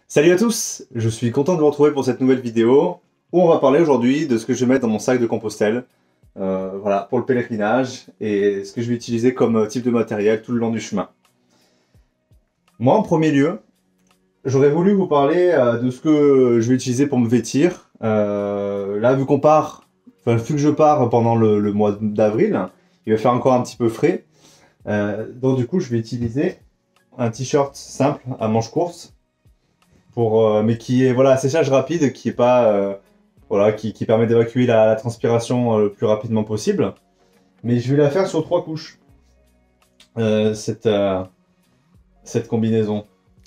Salut à tous, je suis content de vous retrouver pour cette nouvelle vidéo où on va parler aujourd'hui de ce que je vais mettre dans mon sac de Compostelle voilà, pour le pèlerinage et ce que je vais utiliser comme type de matériel tout le long du chemin. Moi en premier lieu, j'aurais voulu vous parler de ce que je vais utiliser pour me vêtir. Là vu qu'on part, vu que je pars pendant le mois d'avril, il va faire encore un petit peu frais. Donc du coup je vais utiliser un t-shirt simple à manches courtes mais qui est voilà, séchage rapide, qui est pas voilà, qui permet d'évacuer la transpiration le plus rapidement possible. Mais je vais la faire sur 3 couches, euh, cette, euh, cette combinaison.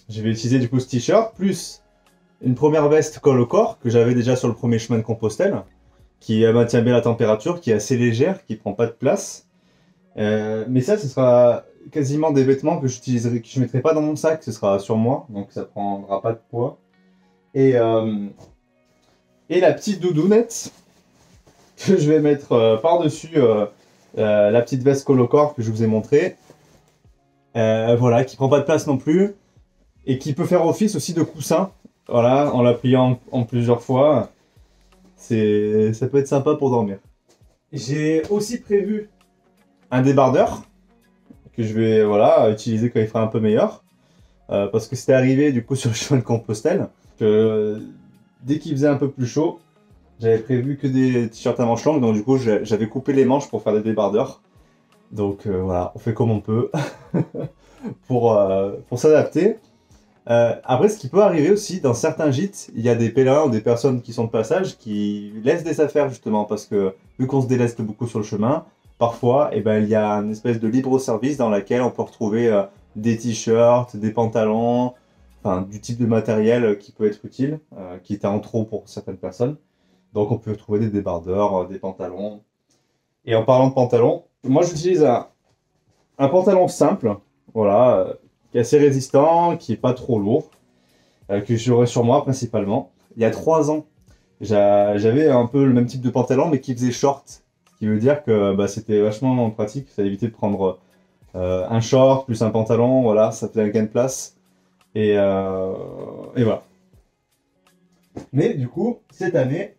Je vais utiliser du coup ce t-shirt, plus une première veste col au corps, que j'avais déjà sur le premier chemin de Compostelle, qui maintient bien la température, qui est assez légère, qui prend pas de place. Mais ça, ce sera quasiment des vêtements que j'utiliserai, que je mettrai pas dans mon sac, ce sera sur moi, donc ça prendra pas de poids. Et, euh, et la petite doudounette que je vais mettre par-dessus la petite veste colocore que je vous ai montré. Voilà, qui prend pas de place non plus et qui peut faire office aussi de coussin. Voilà, en l'appliant en plusieurs fois, ça peut être sympa pour dormir. J'ai aussi prévu un débardeur que je vais voilà utiliser quand il fera un peu meilleur, parce que c'était arrivé du coup sur le chemin de Compostelle que dès qu'il faisait un peu plus chaud, j'avais prévu que des t-shirts à manches longues, donc du coup j'avais coupé les manches pour faire des débardeurs. Donc voilà, on fait comme on peut pour s'adapter. Après, ce qui peut arriver aussi, dans certains gîtes, il y a des pèlerins ou des personnes qui sont de passage qui laissent des affaires justement, parce que vu qu'on se déleste beaucoup sur le chemin, parfois eh ben, il y a une espèce de libre-service dans laquelle on peut retrouver des t-shirts, des pantalons, enfin du type de matériel qui peut être utile, qui est en trop pour certaines personnes. Donc on peut trouver des débardeurs, des pantalons. Et en parlant de pantalons, moi j'utilise un pantalon simple, voilà, qui est assez résistant, qui est pas trop lourd, que j'aurais sur moi principalement. Il y a 3 ans, j'avais un peu le même type de pantalon, mais qui faisait short. Ce qui veut dire que bah, c'était vachement pratique, ça évitait de prendre un short plus un pantalon, voilà, ça faisait un gain de place. Et voilà. Mais du coup, cette année,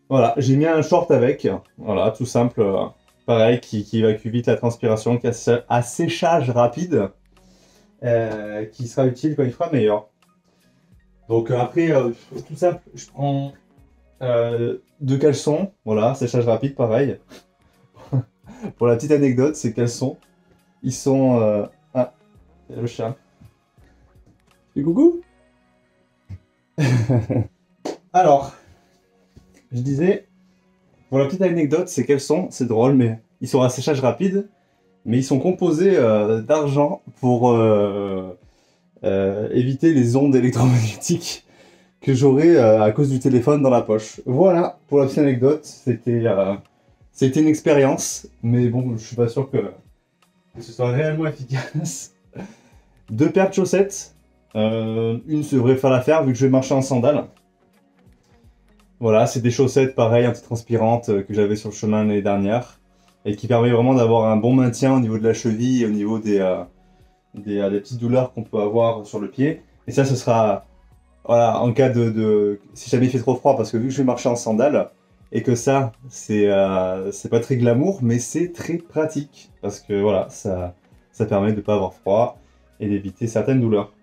voilà, j'ai mis un short avec, voilà, tout simple, pareil, qui évacue vite la transpiration, qui a un séchage rapide, qui sera utile quand il fera meilleur. Donc après, tout simple, je prends 2 caleçons, voilà, séchage rapide, pareil. Pour la petite anecdote, ces caleçons, ils sont... Ah, il y a le chat. Et coucou. Alors, je disais, pour la petite anecdote, ces caleçons, c'est drôle, mais ils sont à séchage rapide, mais ils sont composés d'argent pour éviter les ondes électromagnétiques que j'aurais à cause du téléphone dans la poche. Voilà, pour la petite anecdote, c'était une expérience, mais bon, je suis pas sûr que ce soit réellement efficace. 2 paires de chaussettes, une devrait faire l'affaire vu que je vais marcher en sandales. Voilà, c'est des chaussettes pareil, antitranspirantes que j'avais sur le chemin l'année dernière et qui permet vraiment d'avoir un bon maintien au niveau de la cheville et au niveau des petites douleurs qu'on peut avoir sur le pied. Et ça, ce sera voilà, en cas si jamais il fait trop froid, parce que vu que je vais marcher en sandales, et que ça, c'est pas très glamour, mais c'est très pratique. Parce que voilà, ça permet de ne pas avoir froid et d'éviter certaines douleurs.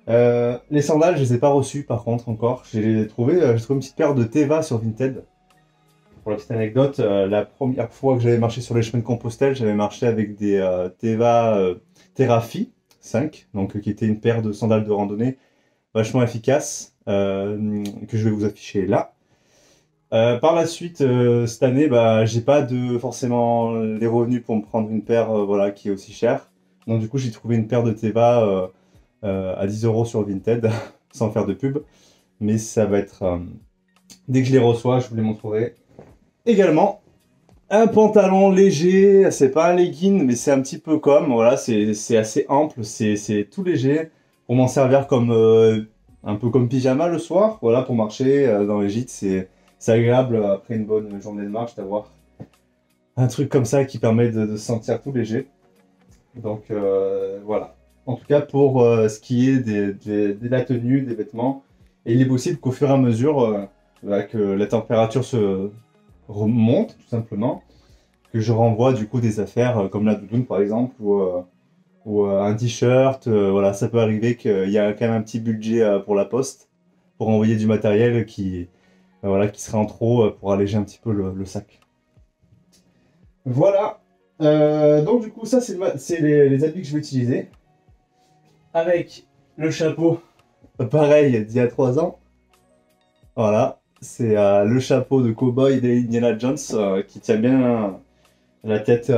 Les sandales, je les ai pas reçues par contre encore. J'ai trouvé une petite paire de Teva sur Vinted. Pour la petite anecdote, la première fois que j'avais marché sur les chemins de Compostelle, j'avais marché avec des Teva Theraphy 5, donc qui était une paire de sandales de randonnée vachement efficace, que je vais vous afficher là. Par la suite, cette année, bah, j'ai pas forcément les revenus pour me prendre une paire voilà, qui est aussi chère. Donc du coup, j'ai trouvé une paire de Teva à 10 € sur Vinted, sans faire de pub. Mais ça va être... dès que je les reçois, je vous les montrerai. Également, un pantalon léger, c'est pas un legging, mais c'est un petit peu comme, voilà, c'est assez ample, c'est tout léger, pour m'en servir comme un peu comme pyjama le soir, voilà, pour marcher dans les gîtes, c'est agréable après une bonne journée de marche d'avoir un truc comme ça qui permet de se sentir tout léger. Donc voilà. En tout cas pour ce qui est de la tenue, des vêtements. Et il est possible qu'au fur et à mesure que la température se remonte, tout simplement, que je renvoie du coup des affaires comme la doudoune par exemple, ou un t-shirt. Voilà, ça peut arriver qu'il y a quand même un petit budget pour la poste, pour envoyer du matériel voilà, qui serait en trop pour alléger un petit peu le sac. Voilà. Donc du coup, ça c'est les habits que je vais utiliser. Avec le chapeau, pareil, d'il y a 3 ans. Voilà, c'est le chapeau de cow-boy d'Indiana Jones qui tient bien la tête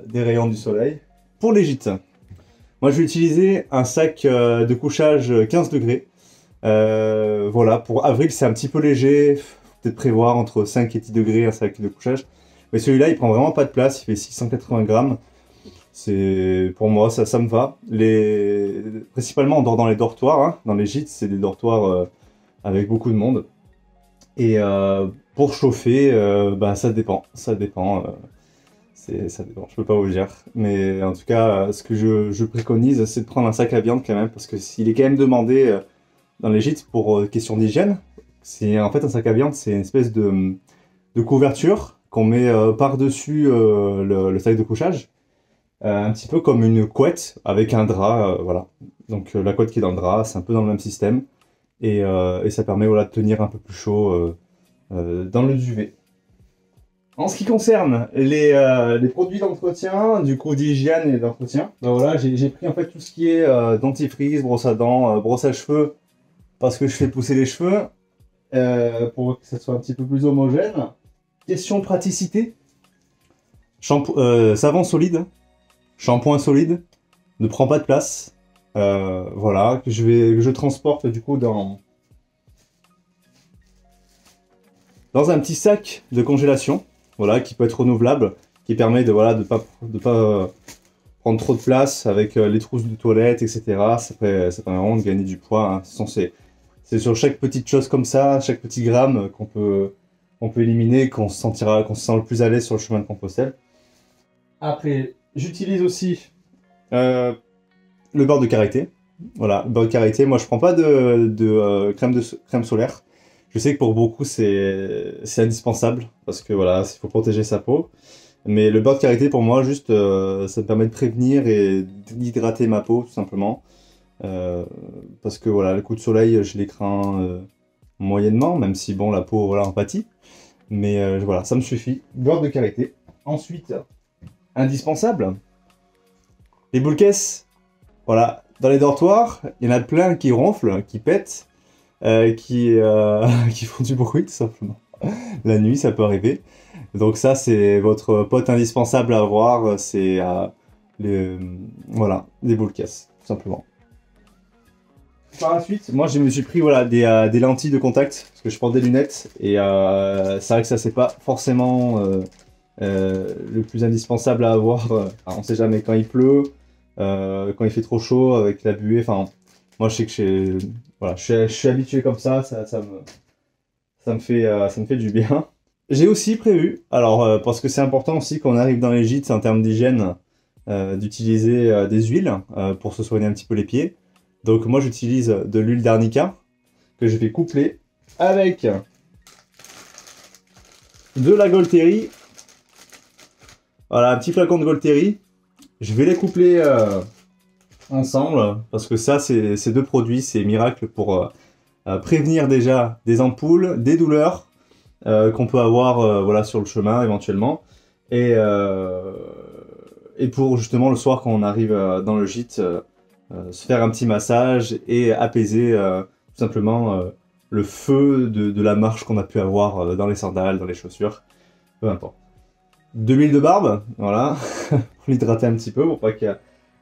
des rayons du soleil. Pour les gîtes, moi je vais utiliser un sac de couchage 15 degrés. Voilà, pour avril c'est un petit peu léger, faut peut-être prévoir entre 5 et 10 degrés un sac de couchage. Mais celui-là il prend vraiment pas de place, il fait 680 grammes. Pour moi ça me va. Principalement on dort dans les dortoirs, hein. Dans les gîtes c'est des dortoirs avec beaucoup de monde. Et pour chauffer, bah, ça dépend. Ça dépend. Je peux pas vous le dire. Mais en tout cas, ce que je préconise, c'est de prendre un sac à viande quand même, parce que s'il est quand même demandé dans les gîtes pour question d'hygiène. C'est en fait un sac à viande, c'est une espèce de couverture qu'on met par-dessus le sac de couchage. Un petit peu comme une couette avec un drap, voilà. Donc la couette qui est dans le drap, c'est un peu dans le même système. Et ça permet voilà, de tenir un peu plus chaud dans le duvet. En ce qui concerne les produits d'entretien, du coup d'hygiène et d'entretien, ben voilà, j'ai pris en fait tout ce qui est dentifrice, brosse à dents, brosse à cheveux, parce que je fais pousser les cheveux, pour que ça soit un petit peu plus homogène. Question praticité, savon solide, shampoing solide, ne prend pas de place. Voilà, que je transporte du coup dans un petit sac de congélation, voilà, qui peut être renouvelable, qui permet de voilà de pas prendre trop de place avec les trousses de toilette, etc. Ça permet vraiment de gagner du poids. Hein. C'est sur chaque petite chose comme ça, chaque petit gramme qu'on peut éliminer, qu'on se sent le plus à l'aise sur le chemin de Compostelle. Après, j'utilise aussi le beurre de karité. Voilà, beurre de karité. Moi, je prends pas de crème solaire. Je sais que pour beaucoup, c'est indispensable parce que voilà, il faut protéger sa peau. Mais le beurre de karité, pour moi, juste, ça me permet de prévenir et d'hydrater ma peau, tout simplement. Parce que voilà, le coup de soleil, je les crains moyennement, même si bon, la peau, voilà, en pâtit. Mais voilà, ça me suffit. Beurre de karité. Ensuite, indispensable, les boules caisses. Voilà, dans les dortoirs, il y en a plein qui ronflent, qui pètent, qui font du bruit tout simplement. La nuit, ça peut arriver. Donc ça, c'est votre pote indispensable à avoir, c'est voilà, des boules caisses, tout simplement. Par la suite, moi je me suis pris voilà, des lentilles de contact, parce que je porte des lunettes, et c'est vrai que ça c'est pas forcément le plus indispensable à avoir. On sait jamais quand il pleut, quand il fait trop chaud avec la buée, enfin moi je sais que voilà, je suis habitué comme ça me fait du bien. J'ai aussi prévu, alors parce que c'est important aussi quand on arrive dans les gîtes en termes d'hygiène, d'utiliser des huiles pour se soigner un petit peu les pieds. Donc moi j'utilise de l'huile d'arnica que je vais coupler avec de la Golteri. Voilà, un petit flacon de Golteri. Je vais les coupler ensemble parce que ça, ces deux produits, c'est miracle pour prévenir déjà des ampoules, des douleurs qu'on peut avoir voilà, sur le chemin éventuellement. Et pour justement le soir quand on arrive dans le gîte, se faire un petit massage et apaiser tout simplement le feu de la marche qu'on a pu avoir dans les sandales, dans les chaussures, peu importe. De l'huile de barbe, voilà, pour l'hydrater un petit peu, pour pas qu'elle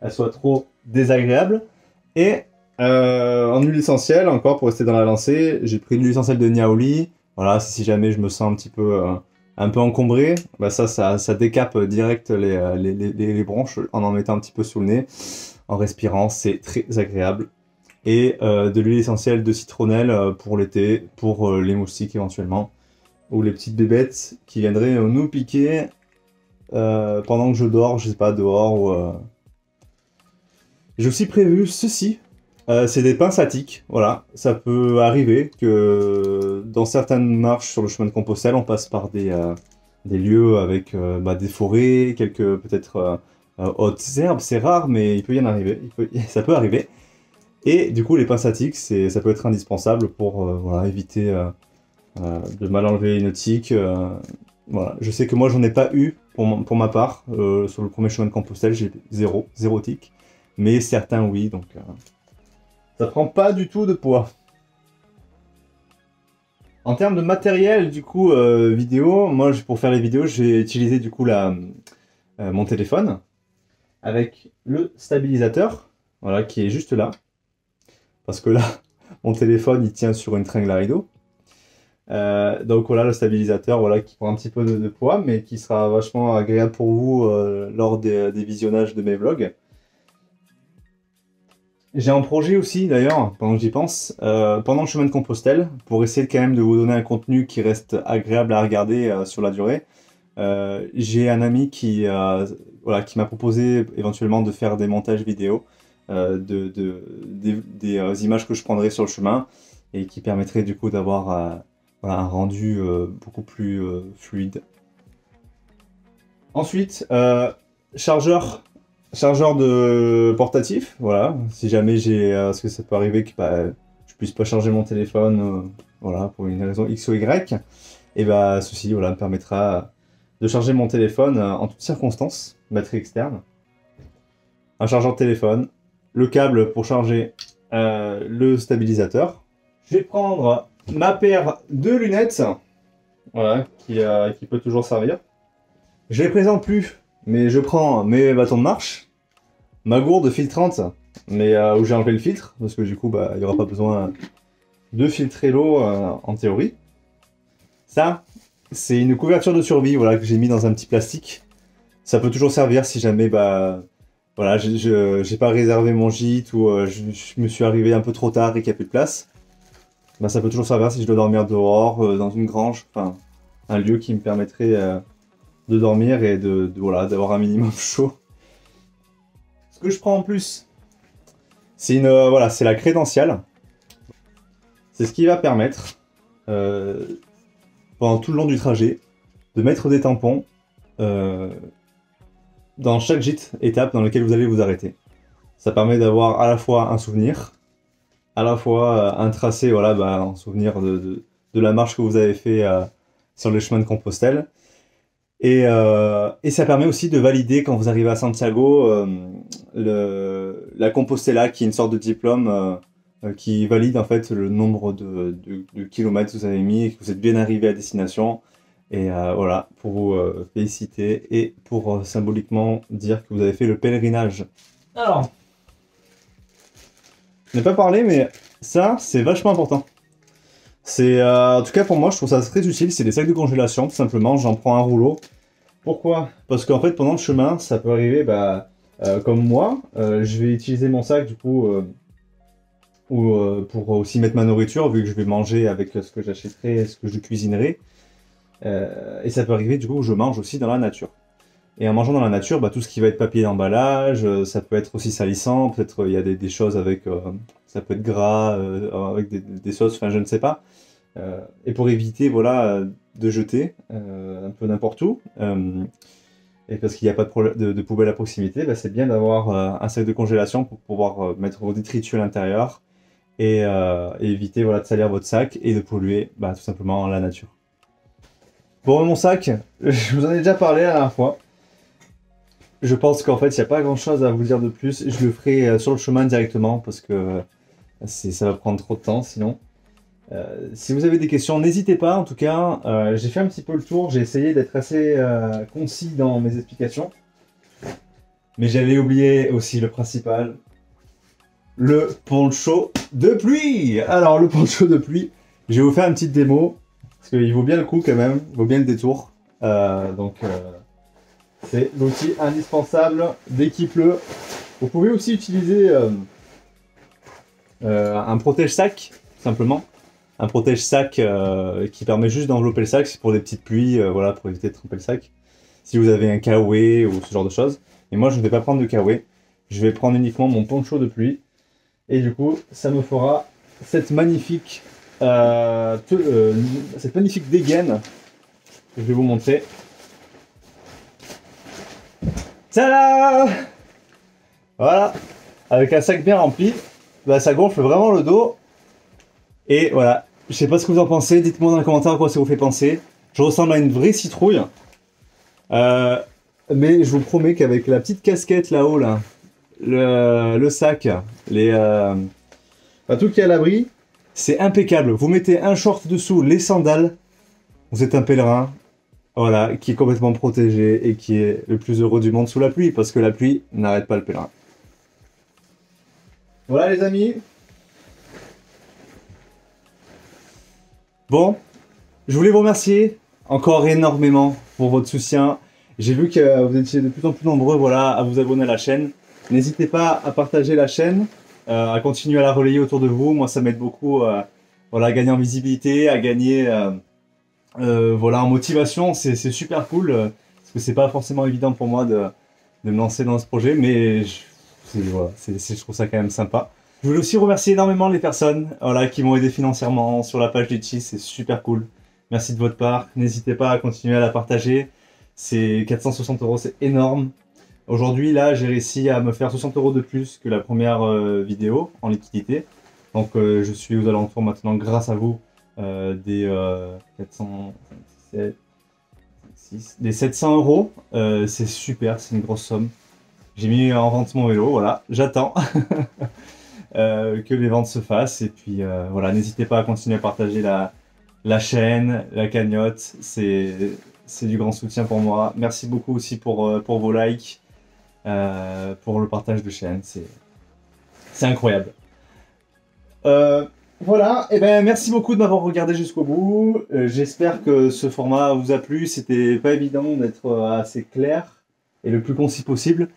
soit trop désagréable. Et en huile essentielle, encore pour rester dans la lancée, j'ai pris de l'huile essentielle de Niaouli. Voilà, si jamais je me sens un peu encombré, bah ça décape direct les bronches en mettant un petit peu sous le nez, en respirant, c'est très agréable. Et de l'huile essentielle de citronnelle pour l'été, pour les moustiques éventuellement, ou les petites bébêtes qui viendraient nous piquer pendant que je dors, je sais pas, dehors J'ai aussi prévu ceci. C'est des pinces à tic. Voilà, ça peut arriver que dans certaines marches sur le chemin de Compostelle, on passe par des lieux avec des forêts, quelques peut-être hautes herbes. C'est rare, mais il peut y en arriver. Ça peut arriver. Et du coup, les pinces à tic, ça peut être indispensable pour voilà, éviter de mal enlever une tique. Voilà. Je sais que moi, j'en ai pas eu pour ma part. Sur le premier chemin de Compostelle, j'ai zéro tic. Mais certains, oui. Donc, ça prend pas du tout de poids. En termes de matériel, du coup, vidéo, moi, pour faire les vidéos, j'ai utilisé du coup mon téléphone avec le stabilisateur, voilà, qui est juste là. Parce que là, mon téléphone, il tient sur une tringle à rideau. Donc voilà, le stabilisateur, voilà, qui prend un petit peu de poids, mais qui sera vachement agréable pour vous lors des visionnages de mes vlogs. J'ai un projet aussi, d'ailleurs, pendant que j'y pense, pendant le chemin de Compostelle, pour essayer quand même de vous donner un contenu qui reste agréable à regarder sur la durée. J'ai un ami voilà, qui m'a proposé éventuellement de faire des montages vidéo des images que je prendrais sur le chemin et qui permettrait du coup d'avoir voilà, un rendu beaucoup plus fluide. Ensuite, chargeur de portatif, voilà, si jamais parce que ça peut arriver que je puisse pas charger mon téléphone, voilà, pour une raison X ou Y, et ceci, voilà, me permettra de charger mon téléphone en toutes circonstances, batterie externe, un chargeur de téléphone, le câble pour charger le stabilisateur. Je vais prendre ma paire de lunettes, voilà, qui peut toujours servir. Je les présente plus, mais je prends mes bâtons de marche, ma gourde filtrante, mais où j'ai enlevé le filtre, parce que du coup, il n'y aura pas besoin de filtrer l'eau en théorie. Ça, c'est une couverture de survie, voilà, que j'ai mis dans un petit plastique. Ça peut toujours servir si jamais, voilà, j'ai pas réservé mon gîte ou je me suis arrivé un peu trop tard et qu'il n'y a plus de place. Ça peut toujours servir si je dois dormir dehors, dans une grange, enfin, un lieu qui me permettrait de dormir et voilà, d'avoir un minimum chaud. Ce que je prends en plus, c'est voilà, c'est la crédentiale. C'est ce qui va permettre, pendant tout le long du trajet, de mettre des tampons dans chaque étape dans laquelle vous allez vous arrêter. Ça permet d'avoir à la fois un souvenir, à la fois un tracé, voilà, en souvenir de la marche que vous avez fait sur le chemin de Compostelle. Et ça permet aussi de valider quand vous arrivez à Santiago la Compostela, qui est une sorte de diplôme qui valide en fait le nombre de kilomètres que vous avez mis et que vous êtes bien arrivé à destination. Et voilà, pour vous féliciter et pour symboliquement dire que vous avez fait le pèlerinage. Alors, je n'ai pas parlé, mais ça, c'est vachement important. C'est, en tout cas pour moi, je trouve ça très utile. C'est des sacs de congélation, tout simplement. J'en prends un rouleau. Pourquoi? Parce qu'en fait, pendant le chemin, ça peut arriver, comme moi, je vais utiliser mon sac, du coup, pour aussi mettre ma nourriture, vu que je vais manger avec ce que j'achèterai, ce que je cuisinerai. Et ça peut arriver, du coup, que je mange aussi dans la nature. Et en mangeant dans la nature, tout ce qui va être papier d'emballage, ça peut être aussi salissant, peut-être il y a des choses avec, ça peut être gras, avec des sauces, enfin je ne sais pas. Et pour éviter, voilà, de jeter un peu n'importe où, et parce qu'il n'y a pas de poubelle à proximité, c'est bien d'avoir un sac de congélation pour pouvoir mettre vos détritus à l'intérieur et éviter, voilà, de salir votre sac et de polluer tout simplement la nature. Pour mon sac, je vous en ai déjà parlé la dernière fois. Je pense qu'en fait, il n'y a pas grand chose à vous dire de plus. Je le ferai sur le chemin directement parce que ça va prendre trop de temps sinon. Si vous avez des questions, n'hésitez pas. En tout cas, j'ai fait un petit peu le tour. J'ai essayé d'être assez concis dans mes explications. Mais j'avais oublié aussi le principal. Le poncho de pluie. Alors, le poncho de pluie, je vais vous faire une petite démo. Parce qu'il vaut bien le coup quand même. Il vaut bien le détour. C'est l'outil indispensable dès qu'il pleut. Vous pouvez aussi utiliser un protège-sac, simplement. Un protège-sac qui permet juste d'envelopper le sac, c'est pour des petites pluies, voilà, pour éviter de tremper le sac. Si vous avez un kawaii ou ce genre de choses. Et moi, je ne vais pas prendre de kawaii. Je vais prendre uniquement mon poncho de pluie. Et du coup, ça me fera cette magnifique, dégaine que je vais vous montrer. Tada! Voilà, avec un sac bien rempli, bah, ça gonfle vraiment le dos. Et voilà, je sais pas ce que vous en pensez, dites-moi dans les commentaires à quoi ça vous fait penser. Je ressemble à une vraie citrouille. Mais je vous promets qu'avec la petite casquette là-haut, là, le sac, tout qui est à l'abri, c'est impeccable. Vous mettez un short dessous, les sandales, vous êtes un pèlerin, voilà, qui est complètement protégé et qui est le plus heureux du monde sous la pluie, parce que la pluie n'arrête pas le pèlerin. Voilà les amis. Bon, je voulais vous remercier encore énormément pour votre soutien. J'ai vu que vous étiez de plus en plus nombreux, voilà, à vous abonner à la chaîne. N'hésitez pas à partager la chaîne, à continuer à la relayer autour de vous. Moi, ça m'aide beaucoup, voilà, à gagner en visibilité, à gagner, voilà, en motivation. C'est super cool, parce que c'est pas forcément évident pour moi de me lancer dans ce projet, mais voilà, je trouve ça quand même sympa. Je voulais aussi remercier énormément les personnes, voilà, qui m'ont aidé financièrement sur la page d'Itchy, c'est super cool. Merci de votre part. N'hésitez pas à continuer à la partager. C'est 460 €, c'est énorme. Aujourd'hui, là, j'ai réussi à me faire 60 € de plus que la première vidéo en liquidité. Donc, je suis aux alentours maintenant, grâce à vous, des 700 €. C'est super, c'est une grosse somme. J'ai mis en vente mon vélo, voilà, j'attends que les ventes se fassent. Et puis, voilà, n'hésitez pas à continuer à partager la chaîne, la cagnotte, c'est du grand soutien pour moi. Merci beaucoup aussi pour vos likes, pour le partage de chaîne, c'est incroyable. Voilà, et ben merci beaucoup de m'avoir regardé jusqu'au bout. J'espère que ce format vous a plu. C'était pas évident d'être assez clair et le plus concis possible.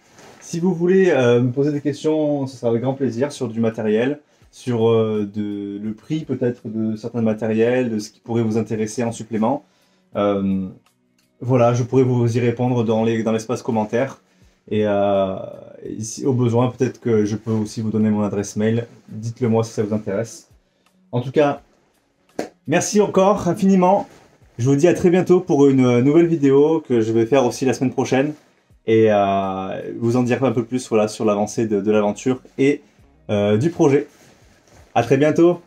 Si vous voulez me poser des questions, ce sera avec grand plaisir sur du matériel, sur le prix peut-être de certains matériels, de ce qui pourrait vous intéresser en supplément. Voilà, je pourrais vous y répondre dans l'espace commentaire. Et si, au besoin, peut-être que je peux aussi vous donner mon adresse mail. Dites-le moi si ça vous intéresse. En tout cas, merci encore infiniment. Je vous dis à très bientôt pour une nouvelle vidéo que je vais faire aussi la semaine prochaine. Et vous en dire un peu plus, voilà, sur l'avancée de l'aventure et du projet. À très bientôt.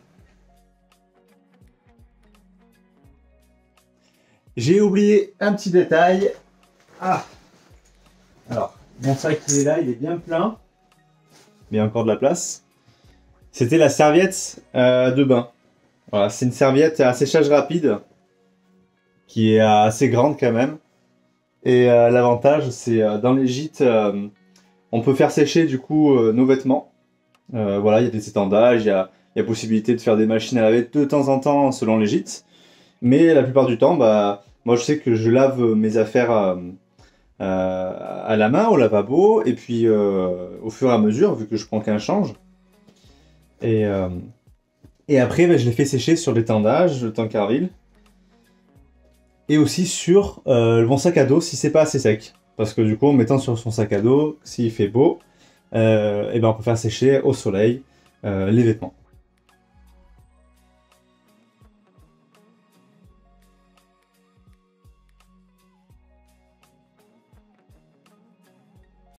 J'ai oublié un petit détail. Ah, alors, mon sac il est là, il est bien plein. Mais il y a encore de la place. C'était la serviette de bain. Voilà, c'est une serviette à séchage rapide qui est assez grande quand même. Et l'avantage, c'est dans les gîtes, on peut faire sécher du coup nos vêtements. Voilà, il y a des étendages, il y a possibilité de faire des machines à laver de temps en temps selon les gîtes. Mais la plupart du temps, bah, moi je sais que je lave mes affaires à la main, au lavabo, et puis au fur et à mesure, vu que je prends qu'un change. Et après, bah, je les fais sécher sur l'étendage, le Tankerville. Et aussi sur mon sac à dos si c'est pas assez sec. Parce que du coup, en mettant sur son sac à dos, s'il fait beau, et ben on peut faire sécher au soleil les vêtements.